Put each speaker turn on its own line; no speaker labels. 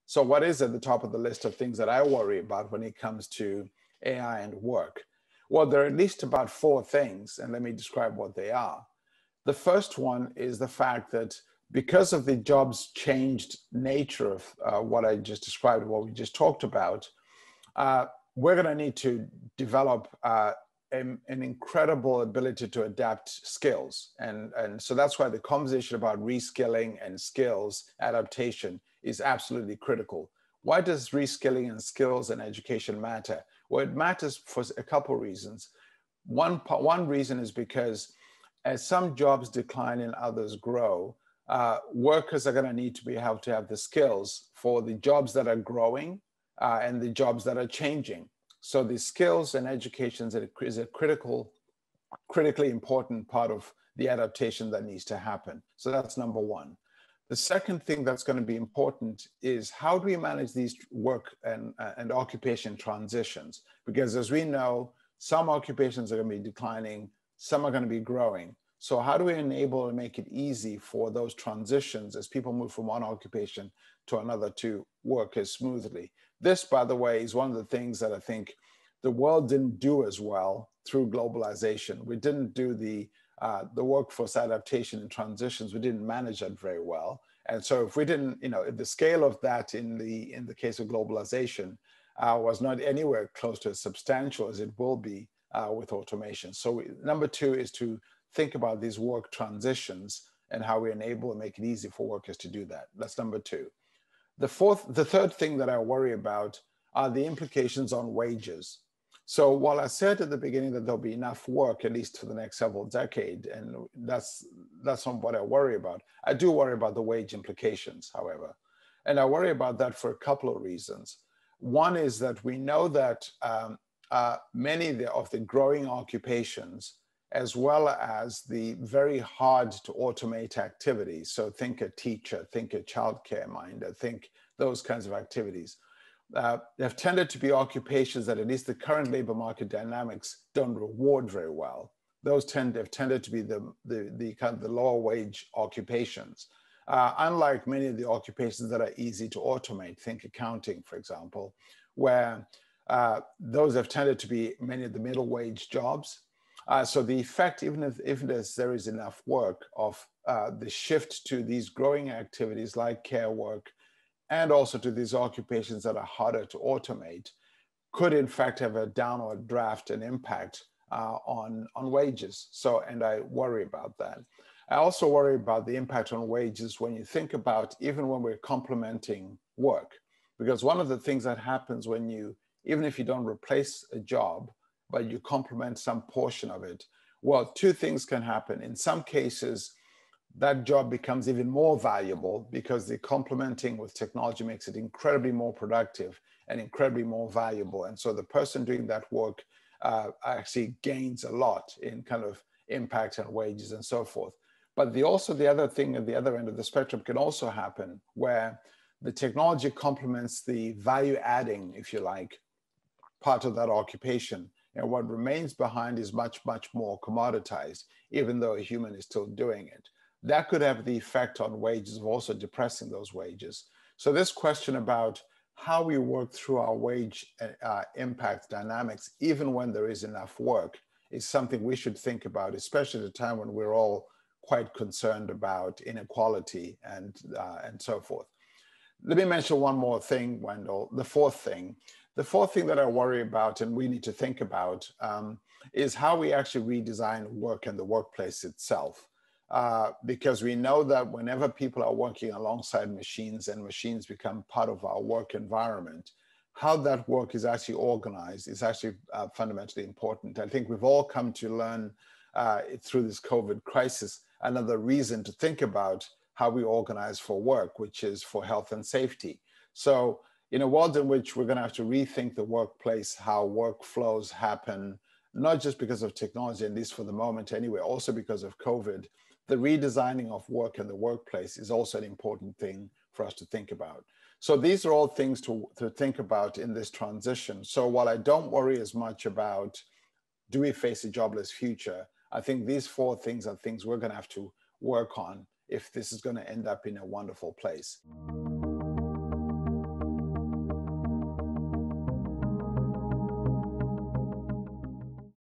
So what is at the top of the list of things that I worry about when it comes to AI and work? Well, there are at least about 4 things, and let me describe what they are. The first one is the fact that because of the jobs changed nature of what I just described, what we just talked about, we're going to need to develop an incredible ability to adapt skills. And so that's why the conversation about reskilling and skills adaptation is absolutely critical. Why does reskilling and skills and education matter? Well, it matters for a couple of reasons. One reason is because as some jobs decline and others grow, workers are going to need to be able to have the skills for the jobs that are growing and the jobs that are changing. So the skills and education is a critically important part of the adaptation that needs to happen. So that's number one. The second thing that's going to be important is how do we manage these work and occupation transitions? Because as we know, some occupations are going to be declining, some are going to be growing. So how do we enable and make it easy for those transitions as people move from one occupation to another to work as smoothly? This, by the way, is one of the things that I think the world didn't do as well through globalization. We didn't do the workforce adaptation and transitions. We didn't manage that very well. And so if we didn't, the scale of that in the case of globalization was not anywhere close to as substantial as it will be with automation. So number 2 is to think about these work transitions and how we enable and make it easy for workers to do that. That's number 2. The third thing that I worry about are the implications on wages. So while I said at the beginning that there'll be enough work, at least for the next several decades, and that's not what I worry about. I do worry about the wage implications, however. And I worry about that for a couple of reasons. One is that we know that many of the growing occupations, as well as the very hard to automate activities. So think a teacher, think a childcare minder, think those kinds of activities. Have tended to be occupations that at least the current labor market dynamics don't reward very well. Those have tended to be the kind of the lower wage occupations. Unlike many of the occupations that are easy to automate, think accounting, for example, where those have tended to be many of the middle wage jobs. So the effect, even if there is enough work of the shift to these growing activities like care work, and also to these occupations that are harder to automate, could in fact have a downward draft and impact on wages. So, and I worry about that. I also worry about the impact on wages when you think about even when we're complementing work, because one of the things that happens even if you don't replace a job, but you complement some portion of it, well, 2 things can happen. In some cases, that job becomes even more valuable because the complementing with technology makes it incredibly more productive and incredibly more valuable. And so the person doing that work actually gains a lot in kind of impact on wages and so forth. But the other thing at the other end of the spectrum can also happen where the technology complements the value adding, if you like, part of that occupation. And what remains behind is much, much more commoditized, even though a human is still doing it. That could have the effect on wages of also depressing those wages. So this question about how we work through our wage impact dynamics, even when there is enough work, is something we should think about, especially at a time when we're all quite concerned about inequality and so forth. Let me mention one more thing, Wendell, the fourth thing. The fourth thing that I worry about and we need to think about is how we actually redesign work and the workplace itself. Because we know that whenever people are working alongside machines and machines become part of our work environment, how that work is actually organized is actually fundamentally important. I think we've all come to learn through this COVID crisis another reason to think about how we organize for work, which is for health and safety. So in a world in which we're going to have to rethink the workplace, how workflows happen, not just because of technology, at least for the moment anyway, also because of COVID, the redesigning of work and the workplace is also an important thing for us to think about. So these are all things to think about in this transition. So while I don't worry as much about do we face a jobless future, I think these 4 things are things we're going to have to work on if this is going to end up in a wonderful place.